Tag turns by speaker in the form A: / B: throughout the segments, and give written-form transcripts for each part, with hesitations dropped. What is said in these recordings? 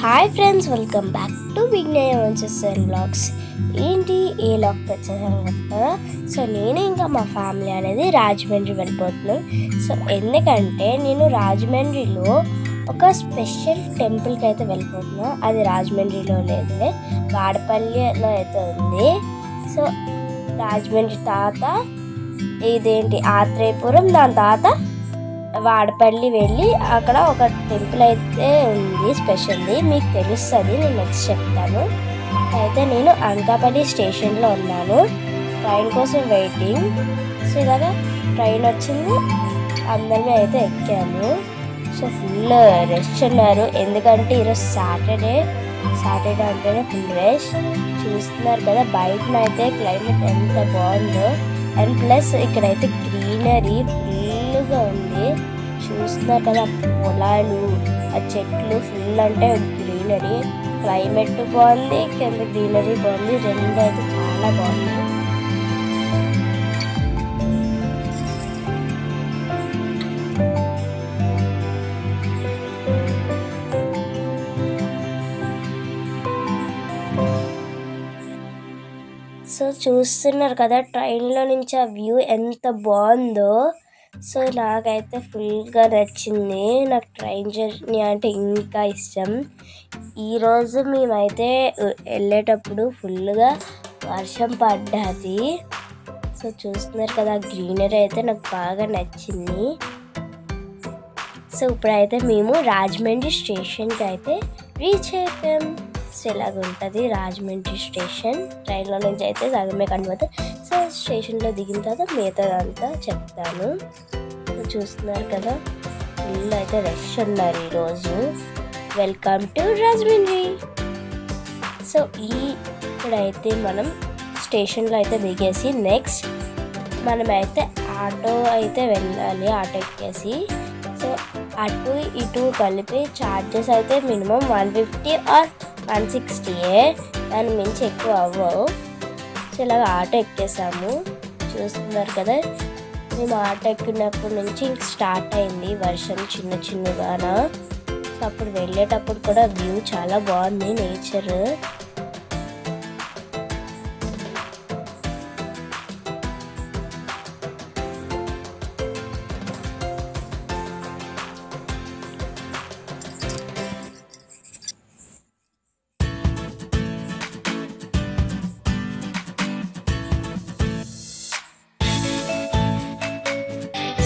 A: Hi friends, welcome back to విజ్ఞాయ వంశస్ and vlogs. ఏంటి ఏ లాగ్ వచ్చేసాను కదా. సో నేను ఇంకా మా ఫ్యామిలీ అనేది రాజమండ్రి వెళ్ళిపోతున్నాం. సో ఎందుకంటే నేను రాజమండ్రిలో ఒక స్పెషల్ టెంపుల్కి అయితే వెళ్ళిపోతున్నా. అది రాజమండ్రిలో లేదులే, వాడపల్లిలో అయితే ఉంది. సో రాజమండ్రి తాత ఇదేంటి ఆత్రేయపురం, దాని తాత వాడపల్లి వెళ్ళి అక్కడ ఒక టెంపుల్ అయితే ఉంది స్పెషల్లీ, మీకు తెలుస్తుంది, నేను నెక్స్ట్ చెప్తాను. అయితే నేను అనకాపల్లి స్టేషన్లో ఉన్నాను, ట్రైన్ కోసం వెయిటింగ్. సో ఇలాగా ట్రైన్ వచ్చింది, అందరినీ అయితే ఎక్కాము. సో ఫుల్ రష్ ఉన్నారు, ఎందుకంటే ఈరోజు సాటర్డే అంటేనే ఫుల్ రష్. చూస్తున్నారు కదా బయటనైతే క్లైమేట్ ఎంత బాగుందో, అండ్ ప్లస్ ఇక్కడైతే గ్రీనరీ ఫుల్గా ఉంది. చూస్తున్నారు కదా పొలాలు, ఆ చెట్లు ఫుల్ అంటే గ్రీనరీ, క్లైమేట్ బాగుంది, కింద గ్రీనరీ బాగుంది, రెండు అయితే చాలా బాగుంది. సో చూస్తున్నారు కదా ట్రైన్లో నుంచి ఆ వ్యూ ఎంత బాగుందో. సో నాకైతే ఫుల్గా నచ్చింది, నాకు ట్రైన్ జర్నీ అంటే ఇంకా ఇష్టం. ఈరోజు మేమైతే వెళ్ళేటప్పుడు ఫుల్గా వర్షం పడ్డది. సో చూస్తున్నారు కదా గ్రీనరీ అయితే నాకు బాగా నచ్చింది. సో ఇప్పుడైతే మేము రాజమండ్రి స్టేషన్కి అయితే రీచ్ అయిపోయాం. సో ఇలాగ ఉంటుంది రాజమండ్రి స్టేషన్, ట్రైన్లో నుంచి అయితే సగమే కనబడుతుంది. సో స్టేషన్లో దిగిన తర్వాత మిగతాదంతా చెప్తాను. చూస్తున్నారు కదా ఫుల్ అయితే రష్ ఉన్నారు ఈరోజు. Welcome to Rajahmundry. సో ఇప్పుడైతే మనం స్టేషన్లో అయితే దిగేసి నెక్స్ట్ మనమైతే ఆటో అయితే వెళ్ళాలి, ఆటో ఎక్కేసి. సో అటు ఇటు కలిపి ఛార్జెస్ అయితే మినిమం 150 ఆర్ 160, దాని మించి ఎక్కువ అవ్వవు. సో ఇలాగ ఆటో ఎక్కేసాము. చూస్తున్నారు కదా మేము ఆటో ఎక్కినప్పటి నుంచి ఇంక స్టార్ట్ అయింది వర్షం చిన్నగాన. సో అప్పుడు వెళ్ళేటప్పుడు కూడా వ్యూ చాలా బాగుంది, నేచర్.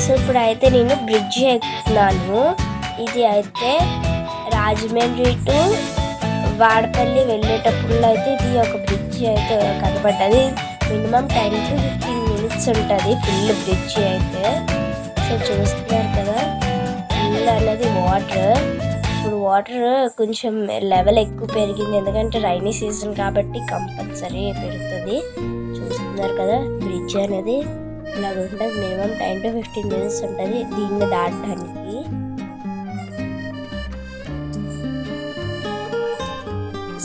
A: సో ఇప్పుడైతే నేను బ్రిడ్జ్ ఎక్కుతున్నాను. ఇది అయితే రాజమండ్రి టు వాడపల్లి వెళ్ళేటప్పుడు అయితే ఇది ఒక బ్రిడ్జ్ అయితే కనబడ్డది. మినిమం 10 to 15 minutes ఉంటుంది ఫుల్ బ్రిడ్జ్ అయితే. సో చూస్తున్నారు కదా ఫుల్ అనేది వాటర్. ఇప్పుడు వాటర్ కొంచెం లెవెల్ ఎక్కువ పెరిగింది, ఎందుకంటే రైనీ సీజన్ కాబట్టి కంపల్సరీ పెరుగుతుంది. చూస్తున్నారు కదా బ్రిడ్జ్ అనేది ఇలాగ ఉంటుంది, మినిమం 10 to 15 minutes ఉంటుంది దీన్ని దాటడానికి.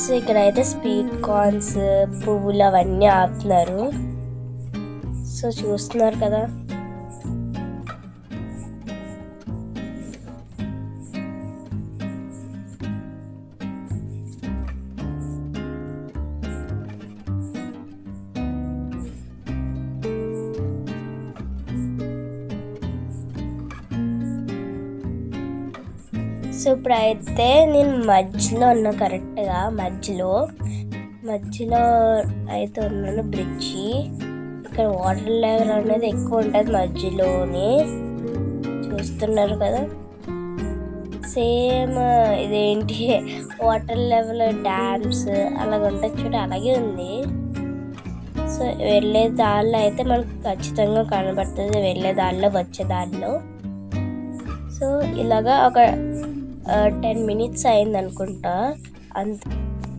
A: సో ఇక్కడైతే స్వీట్ కార్న్స్, పువ్వులు అవన్నీ ఆపుతున్నారు. సో చూస్తున్నారు కదా సో ఇప్పుడైతే నేను మధ్యలో ఉన్నా, కరెక్ట్గా మధ్యలో అయితే ఉన్నాను బ్రిడ్జి. ఇక్కడ వాటర్ లెవెల్ అనేది ఎక్కువ ఉంటుంది మధ్యలోని. చూస్తున్నారు కదా సేమ్ ఇదేంటి వాటర్ లెవెల్ డ్యామ్స్ అలాగ ఉంటుంది చూడ, అలాగే ఉంది. సో వెళ్ళే దారిలో అయితే మనకు ఖచ్చితంగా కనబడుతుంది, వెళ్ళే దారిలో వచ్చే దారిలో. సో ఇలాగా ఒక 10 minutes అయింది అనుకుంటా. అంత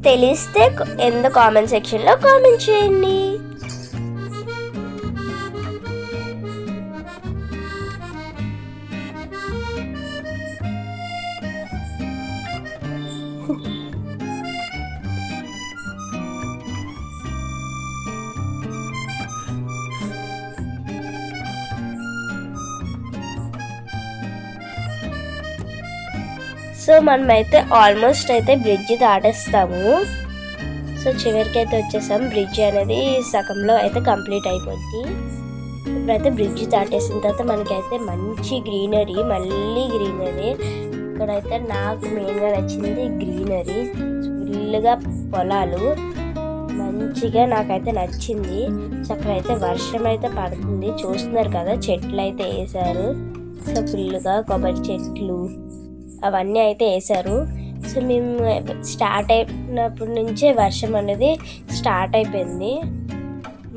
A: తెలిస్తే ఎందుకు కామెంట్ సెక్షన్లో కామెంట్ చేయండి. సో మనమైతే ఆల్మోస్ట్ అయితే బ్రిడ్జ్ దాటేస్తాము. సో చివరికి అయితే వచ్చేసాం. బ్రిడ్జ్ అనేది సగంలో అయితే కంప్లీట్ అయిపోద్ది. ఇప్పుడైతే బ్రిడ్జ్ దాటేసిన తర్వాత మనకైతే మంచి గ్రీనరీ, మళ్ళీ గ్రీనరీ. ఇక్కడైతే నాకు మెయిన్గా నచ్చింది గ్రీనరీ, ఫుల్గా పొలాలు మంచిగా నాకైతే నచ్చింది. సో అక్కడైతే వర్షం అయితే పడుతుంది, చూస్తున్నారు కదా, చెట్లు అయితే వేసారు. సో ఫుల్గా కొబ్బరి చెట్లు అవన్నీ అయితే వేసారు. సో మేము స్టార్ట్ అయినప్పటి నుంచే వర్షం అనేది స్టార్ట్ అయిపోయింది,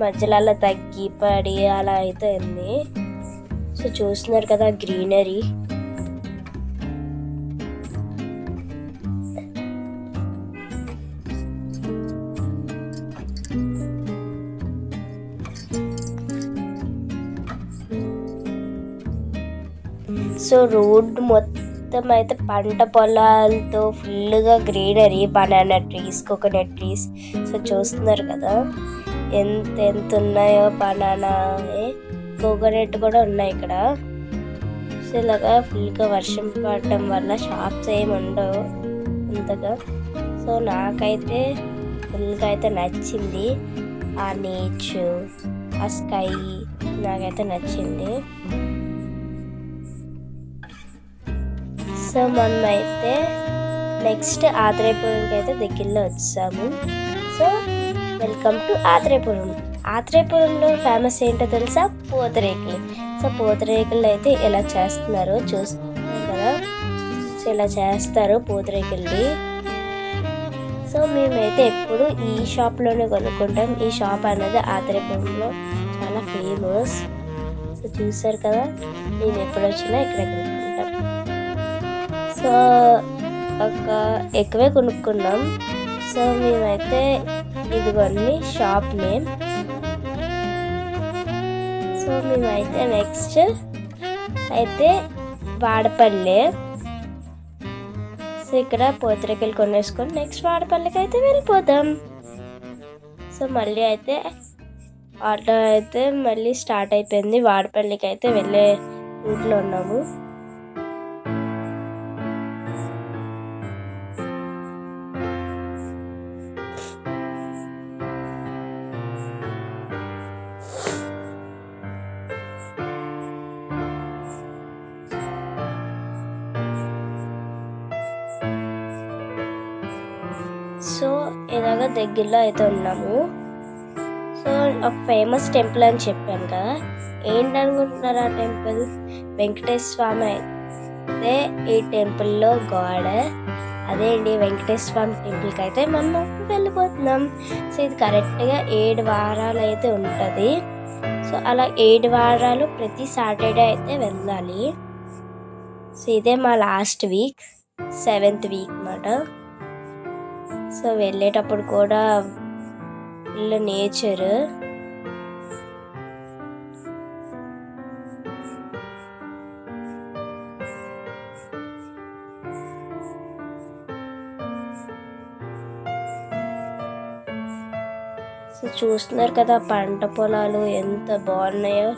A: మధ్యలో అలా తగ్గి పడి అలా అయితే ఉంది. సో చూస్తున్నారు కదా గ్రీనరీ. సో రోడ్డు మొత్తం అయితే పంట పొలాలతో ఫుల్గా greenery, banana trees, coconut trees. So చూస్తున్నారు కదా ఎంత ఉన్నాయో. బనానా, కోకోనట్ కూడా ఉన్నాయి ఇక్కడ. సో ఇలాగా ఫుల్గా వర్షం పడటం వల్ల షాప్స్ ఏమి ఉండవు అంతగా. సో నాకైతే ఫుల్గా అయితే నచ్చింది ఆ నేచర్, ఆ స్కై నాకైతే నచ్చింది. సో మనమైతే నెక్స్ట్ ఆత్రేయపురంకి అయితే దగ్గరలో వచ్చాము. So welcome to Atreyapuram. ఆత్రేయపురంలో ఫేమస్ ఏంటో తెలుసా? పూతరేకులు. సో పూతరేకులు అయితే ఎలా చేస్తున్నారో చూస్తున్నారు కదా. సో ఇలా చేస్తారు పూతరేకుల్ని. సో మేమైతే ఎప్పుడు ఈ షాప్లోనే కొనుక్కుంటాం. ఈ షాప్ అనేది ఆత్రేయపురంలో చాలా ఫేమస్. సో చూసారు కదా, మేము ఎప్పుడు వచ్చినా ఇక్కడ కొనుక్కుంటాం. సో ఎక్కువే కొనుక్కున్నాం. సో మేమైతే ఇదిగోండి షాప్ నేమ్. సో మేమైతే నెక్స్ట్ అయితే వాడపల్లి. సో ఇక్కడ పూతరేకులు కొనేసుకొని నెక్స్ట్ వాడపల్లికి అయితే వెళ్ళిపోతాం. సో మళ్ళీ అయితే ఆటో అయితే మళ్ళీ స్టార్ట్ అయిపోయింది. వాడపల్లికి అయితే వెళ్ళే రూట్లో ఉన్నాము. సో ఇలాగ దగ్గరలో అయితే ఉన్నాము. సో ఒక ఫేమస్ టెంపుల్ అని చెప్పాను కదా, ఏంటనుకుంటున్నారు ఆ టెంపుల్? వెంకటేశ్వర స్వామి అయితే ఈ టెంపుల్లో గాడ్. అదే అండి, వెంకటేశ్వర స్వామి టెంపుల్కి అయితే మనం వెళ్ళిపోతున్నాం. సో ఇది కరెక్ట్గా 7 వారాలు అయితే ఉంటుంది. సో అలా 7 వారాలు ప్రతి సాటర్డే అయితే వెళ్ళాలి. సో ఇదే మా లాస్ట్ వీక్, 7th వీక్ అన్నమాట. సో వెళ్ళేటప్పుడు కూడా ఫుల్ నేచర్. సో చూస్తున్నారు కదా పంట పొలాలు ఎంత బాగున్నాయో.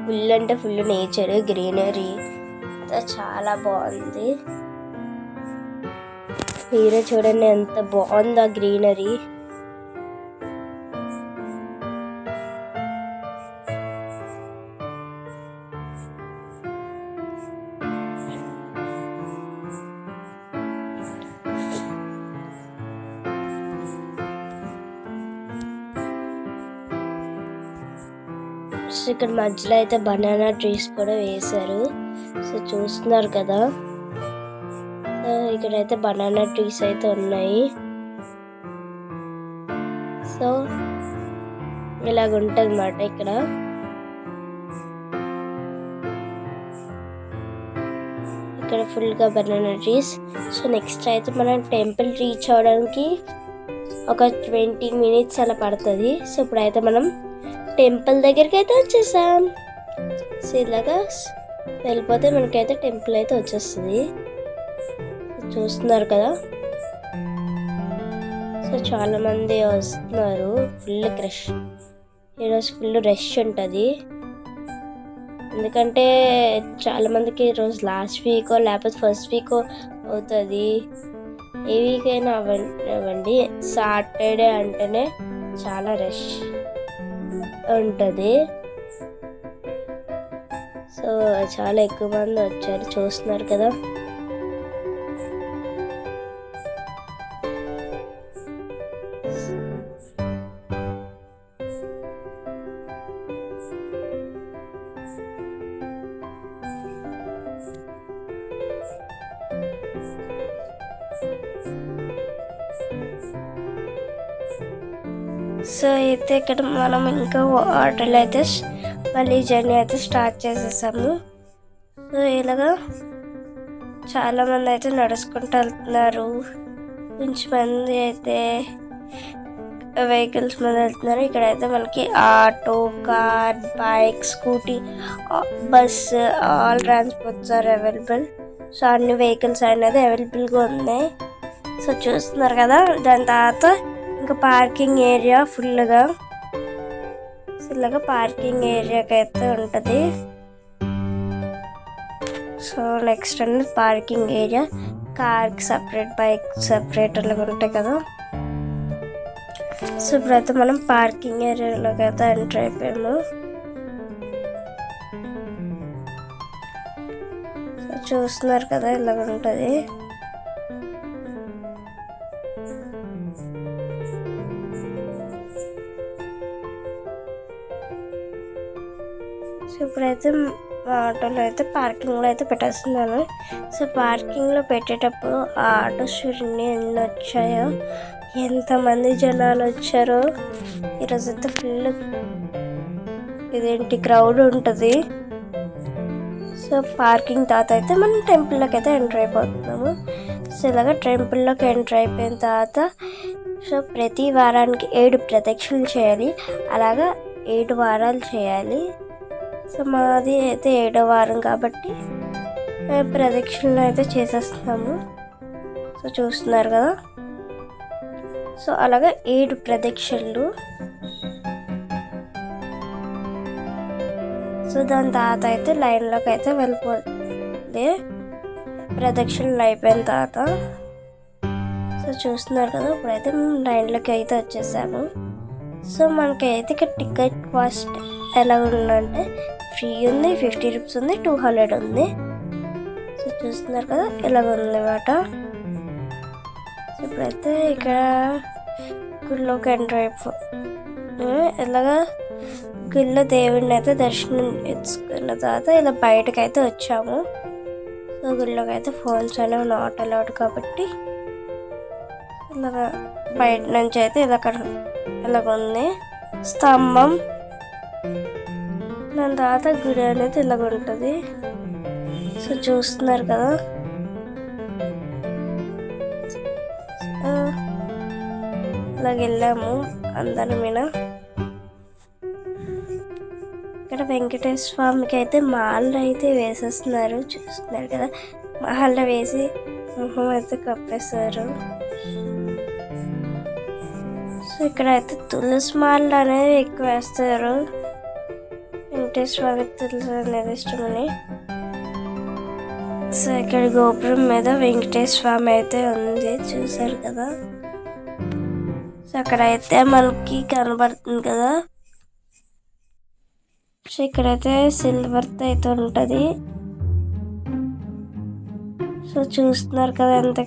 A: ఫుల్ అంటే ఫుల్ నేచర్, గ్రీనరీ చాలా బాగుంది. మీరే చూడండి ఎంత బాగుంది ఆ గ్రీనరీ. ఇక్కడ మధ్యలో అయితే బనానా ట్రీస్ కూడా వేశారు. సో చూస్తున్నారు కదా, ఇక్కడైతే బనానా ట్రీస్ అయితే ఉన్నాయి. సో ఇలాగ ఉంటుంది అన్నమాట ఇక్కడ. ఇక్కడ ఫుల్గా బనానా ట్రీస్. సో నెక్స్ట్ అయితే మనం టెంపుల్ రీచ్ అవడానికి ఒక 20 minutes అలా పడుతుంది. సో ఇప్పుడైతే మనం టెంపుల్ దగ్గరికి అయితే వచ్చేసాం. సో ఇలాగా వెళ్ళిపోతే మనకైతే టెంపుల్ అయితే వచ్చేస్తుంది. చూస్తున్నారు కదా, సో చాలా మంది వస్తున్నారు. ఫుల్ క్రష్ ఈరోజు ఫుల్ రష్ ఉంటుంది. ఎందుకంటే చాలామందికి ఈరోజు లాస్ట్ వీకో లేకపోతే ఫస్ట్ వీకో అవుతుంది. ఏ వీక్ అయినా అవ్వండి, సాటర్డే అంటేనే చాలా రష్ ఉంటుంది. సో చాలా ఎక్కువ మంది వచ్చారు, చూస్తున్నారు కదా. సో అయితే ఇక్కడ మనం ఇంకా వాటర్లో అయితే మళ్ళీ జర్నీ అయితే స్టార్ట్ చేసేసాము. సో ఇలాగా చాలామంది అయితే నడుచుకుంటూ వెళ్తున్నారు, కొంచెం మంది అయితే వెహికల్స్ మీద వెళ్తున్నారు. ఇక్కడైతే మనకి auto, car, bike, scooty, bus all transports are available. So అన్ని వెహికల్స్ అనేది అవైలబుల్గా ఉన్నాయి. సో చూస్తున్నారు కదా. దాని తర్వాత ఇంకా పార్కింగ్ ఏరియా ఫుల్గా పార్కింగ్ ఏరియాకి అయితే ఉంటుంది. సో నెక్స్ట్ అనేది పార్కింగ్ ఏరియా, కార్కి సపరేట్, బైక్ సపరేట్ అలాగ ఉంటాయి కదా. సో ఇప్పుడైతే మనం పార్కింగ్ ఏరియాలోకి అయితే ఎంటర్ అయిపోయాము. సో చూస్తున్నారు కదా ఇలాగ ఉంటుంది. సో ఇప్పుడైతే మా ఆటోలో అయితే పార్కింగ్లో అయితే పెట్టేస్తున్నాను. సో పార్కింగ్లో పెట్టేటప్పుడు ఆ ఆటో చూడండి ఎన్ని వచ్చాయో, ఎంతమంది జనాలు వచ్చారో. ఈరోజు అయితే ఫుల్ ఇదేంటి క్రౌడ్ ఉంటుంది. సో పార్కింగ్ తర్వాత అయితే మనం టెంపుల్లోకి అయితే ఎంటర్ అయిపోతున్నాము. సో ఇలాగ టెంపుల్లోకి ఎంటర్ అయిపోయిన తర్వాత సో ప్రతి వారానికి 7 ప్రదక్షిణలు చేయాలి. అలాగా 7 వారాలు చేయాలి. సో మాది అయితే 7వ వారం కాబట్టి ప్రదక్షిణలు అయితే చేసేస్తున్నాము. సో చూస్తున్నారు కదా. సో అలాగే 7 ప్రదక్షిణలు. సో దాని తర్వాత అయితే లైన్లోకి అయితే వెళ్ళిపోతుంది ప్రదక్షిణలు అయిపోయిన తర్వాత. సో చూస్తున్నారు కదా. ఇప్పుడైతే మేము లైన్లోకి అయితే వచ్చేసాము. సో మనకైతే ఇక్కడ టికెట్ కాస్ట్ ఎలా ఉందంటే ఫ్రీ ఉంది, 50 రూపీస్ ఉంది, 200 ఉంది. సో చూస్తున్నారు కదా ఇలాగ ఉందన్నమాట. సో ఇప్పుడైతే ఇక్కడ గుళ్ళోకి ఎంటర్ ఇలాగా గుళ్ళో దేవుడిని అయితే దర్శనం చేసుకున్న తర్వాత ఇలా బయటకు అయితే వచ్చాము. సో గుళ్ళోకి అయితే ఫోన్స్ అనేవి నాట్ అలౌడ్ కాబట్టి ఇలాగా బయట నుంచి అయితే ఇలాగ ఉంది స్తంభం. దాని తర్వాత గుడి అనేది ఇలాగ ఉంటుంది. సో చూస్తున్నారు కదా. ఇలాగ వెళ్ళాము అందరి మీద. ఇక్కడ వెంకటేశ్వర స్వామికి అయితే మాల అయితే వేసేస్తున్నారు, చూస్తున్నారు కదా. మాల వేసి మొహం అయితే కప్పేస్తారు. సో ఇక్కడ అయితే తులసి మాలలు అనేది ఎక్కువ వేస్తారు. వెంకటేశ్వర స్వామికి తులసి అనేది ఇష్టమని. సో ఇక్కడ గోపురం మీద వెంకటేశ్వర స్వామి అయితే ఉంది, చూసారు కదా. సో అక్కడైతే మనకి కనబడుతుంది కదా. సో ఇక్కడైతే సిల్వర్తో అయితే ఉంటుంది. సో చూస్తున్నారు కదా ఎంత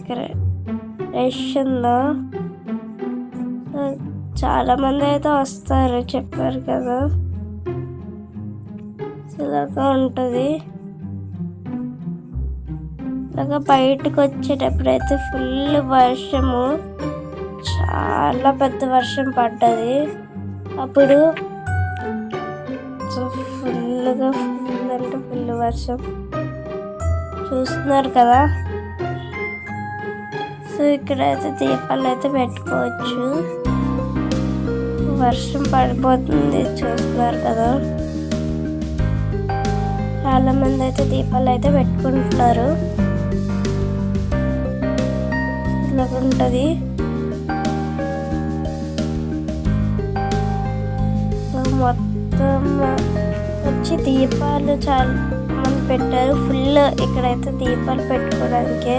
A: రష్ ఉందో. సో చాలా మంది అయితే వస్తారు, చెప్పారు కదా. సో ఇలాగా ఉంటుంది. ఇలాగా బయటకు వచ్చేటప్పుడు అయితే ఫుల్ వర్షము, చాలా పెద్ద వర్షం పడ్డది అప్పుడు. సో ఫుల్ అంటే ఫుల్ వర్షం, చూస్తున్నారు కదా. సో ఇక్కడైతే దీపాలు అయితే పెట్టుకోవచ్చు. వర్షం పడిపోతుంది, చూస్తున్నారు కదా. చాలా మంది అయితే దీపాలు అయితే పెట్టుకుంటున్నారు. ఇలా ఉంటుంది. సో మొత్తం నుంచి దీపాలు చాలా మంది పెట్టారు. ఫుల్ ఇక్కడైతే దీపాలు పెట్టుకోవడానికే.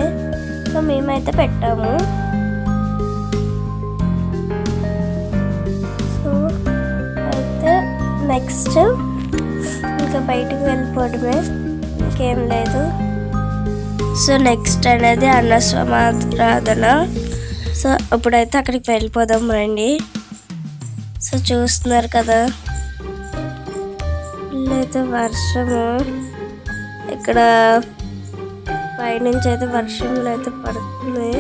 A: సో మేమైతే పెట్టాము. సో అయితే నెక్స్ట్ ఇంకా బయటికి వెళ్ళిపోవడమే, ఇంకేం లేదు. సో నెక్స్ట్ అనేది అన్నసమారాధన. సో ఇప్పుడైతే అక్కడికి వెళ్ళిపోదాం రండి. సో చూస్తున్నారు కదా, అయితే వర్షము ఇక్కడ పైనుంచి అయితే వర్షంలో అయితే పడుతుంది.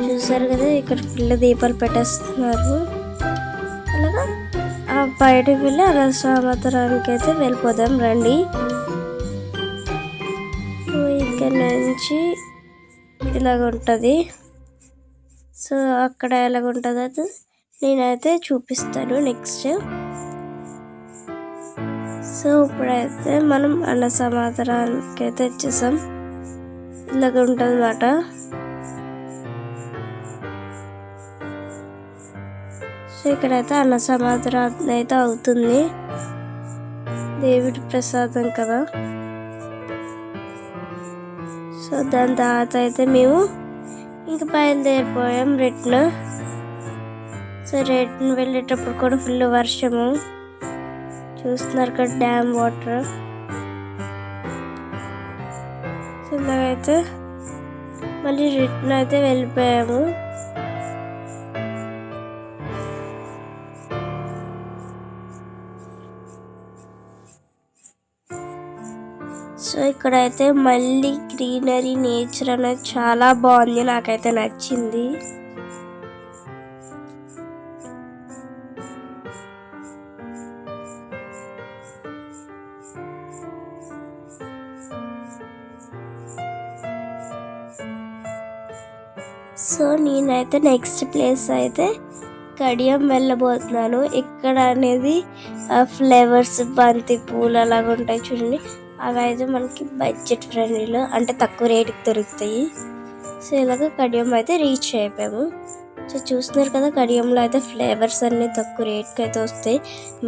A: చూసారు కదా, ఇక్కడ ఫుల్ దీపాలు పెట్టేస్తున్నారు. అలాగా బయటకు వెళ్ళి అన్నసమారాధనకి అయితే వెళ్ళిపోదాం రండి. ఇక్కడ నుంచి ఇలాగ ఉంటుంది. సో అక్కడ ఎలాగ ఉంటుంది అది నేనైతే చూపిస్తాను నెక్స్ట్. సో ఇప్పుడైతే మనం అన్నసమారాధనకి అయితే వచ్చేసాం. ఇలాగ ఉంటుంది అన్నమాట. సో ఇక్కడైతే అన్నసమారాధన అయితే అవుతుంది. దేవుడి ప్రసాదం కదా. సో దాని తర్వాత అయితే మేము ఇంకా బయలుదేరిపోయాం రిటర్న్. సో రిటర్న్ వెళ్ళేటప్పుడు కూడా ఫుల్ వర్షము. చూస్తున్నారు కదా డ్యామ్ వాటర్. సో ఇలాగైతే మళ్ళీ రిటర్న్ అయితే వెళ్ళిపోయాము. సో ఇక్కడైతే మళ్ళీ గ్రీనరీ నేచర్ అనేది చాలా బాగుంది, నాకైతే నచ్చింది. సో నేనైతే నెక్స్ట్ ప్లేస్ అయితే కడియం వెళ్ళబోతున్నాను. ఇక్కడ అనేది ఫ్లేవర్స్ బంతి పూలు అలాగ ఉంటాయి చూడండి. అవి అయితే మనకి బడ్జెట్ ఫ్రెండ్లీలో అంటే తక్కువ రేటుకి దొరుకుతాయి. సో ఇలాగ కడియం అయితే రీచ్ అయిపోయాము. సో చూస్తున్నారు కదా, కడియంలో అయితే ఫ్లేవర్స్ అన్నీ తక్కువ రేట్కి అయితే వస్తాయి.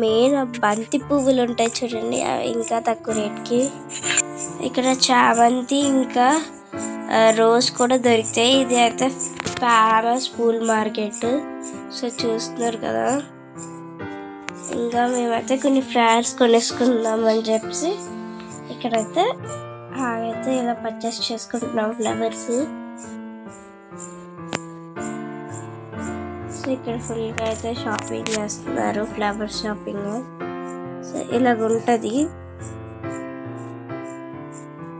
A: మెయిన్ బంతి పువ్వులు ఉంటాయి చూడండి, అవి ఇంకా తక్కువ రేట్కి. ఇక్కడ చామంతి ఇంకా రోజ్ కూడా దొరుకుతాయి. ఇది అయితే ఫేమస్ పూల్ మార్కెట్. సో చూస్తున్నారు కదా, ఇంకా మేమైతే కొన్ని ఫ్లవర్స్ కొనేసుకుందామని చెప్పి ఇక్కడైతే అయితే ఇలా పర్చేస్ చేసుకుంటున్నాం ఫ్లవర్స్. సో ఇక్కడ ఫుల్గా అయితే షాపింగ్ చేస్తున్నారు, ఫ్లవర్స్ షాపింగ్. సో ఇలాగ ఉంటుంది.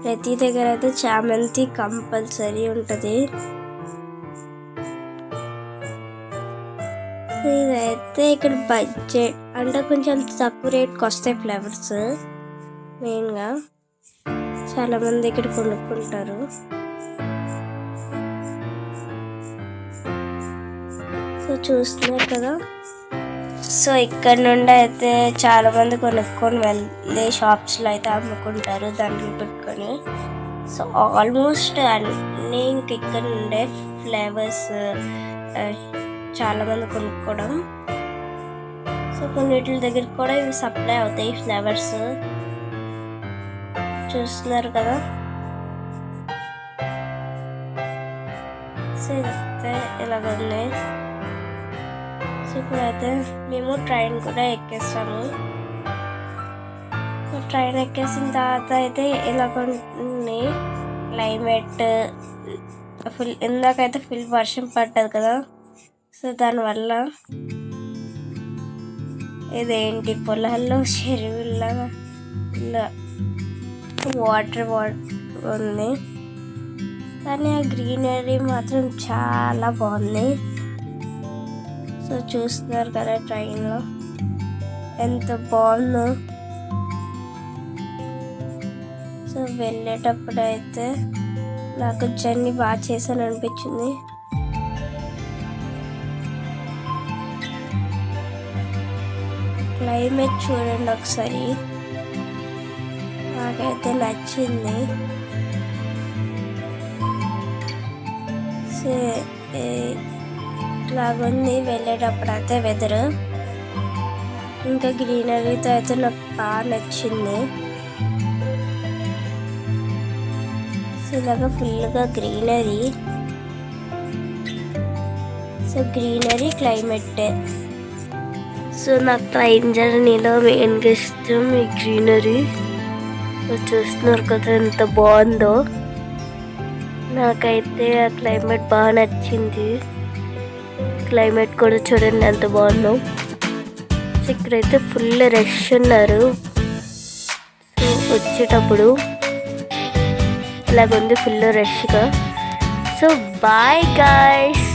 A: ప్రతి దగ్గర అయితే చామంతి కంపల్సరీ ఉంటుంది. ఇదైతే ఇక్కడ బడ్జెట్ అంటే కొంచెం తక్కువ రేట్కి వస్తాయి ఫ్లవర్స్. మెయిన్గా చాలామంది ఇక్కడ కొనుక్కుంటారు. సో చూస్తున్నారు కదా, సో ఇక్కడ నుండి అయితే చాలామంది కొనుక్కొని వెళ్ళి షాప్స్లో అయితే అమ్ముకుంటారు దండలు పెట్టుకొని. సో ఆల్మోస్ట్ అన్నీ ఇంక ఇక్కడ నుండే ఫ్లేవర్స్ చాలామంది కొనుక్కోవడం. సో కొన్నిటి దగ్గరికి కూడా ఇవి సప్లై అవుతాయి ఫ్లేవర్స్. చూస్తున్నారు కదా, సో ఇదైతే ఇలాగండి. సో ఇప్పుడైతే మేము ట్రైన్ కూడా ఎక్కేస్తాము. ట్రైన్ ఎక్కేసిన తర్వాత అయితే ఇలాగొంటుంది క్లైమేట్. ఫుల్ ఇందాకైతే ఫుల్ వర్షం పడ్డది కదా. సో దానివల్ల ఇదేంటి పొలాల్లో చెరువులాగా వాటర్ ఉంది, కానీ ఆ గ్రీనరీ మాత్రం చాలా బాగుంది. సో చూస్తున్నారు కదా ట్రైన్లో ఎంత బాగుందో. సో వెళ్ళేటప్పుడు అయితే నాకు జర్నీ బాగా చేశాను అనిపించింది. క్లైమేట్ చూడండి ఒకసారి, నాకైతే నచ్చింది. సో ఇట్లాగుంది వెళ్ళేటప్పుడు అయితే వెదర్. ఇంకా గ్రీనరీతో అయితే నాకు బాగా నచ్చింది. సో ఇలాగా ఫుల్గా greenery. So greenery climate. So నాకు ట్రైన్ జర్నీలో మెయిన్గా ఇష్టం ఈ గ్రీనరీ. సో చూస్తున్నారు కదా ఎంత బాగుందో. నాకైతే ఆ క్లైమేట్ బాగా నచ్చింది. క్లైమేట్ కూడా చూడండి ఎంత బాగుందో. సో ఇక్కడైతే ఫుల్ రష్ ఉన్నారు. సో వచ్చేటప్పుడు ఇలాగుంది ఫుల్ రష్గా. So bye guys.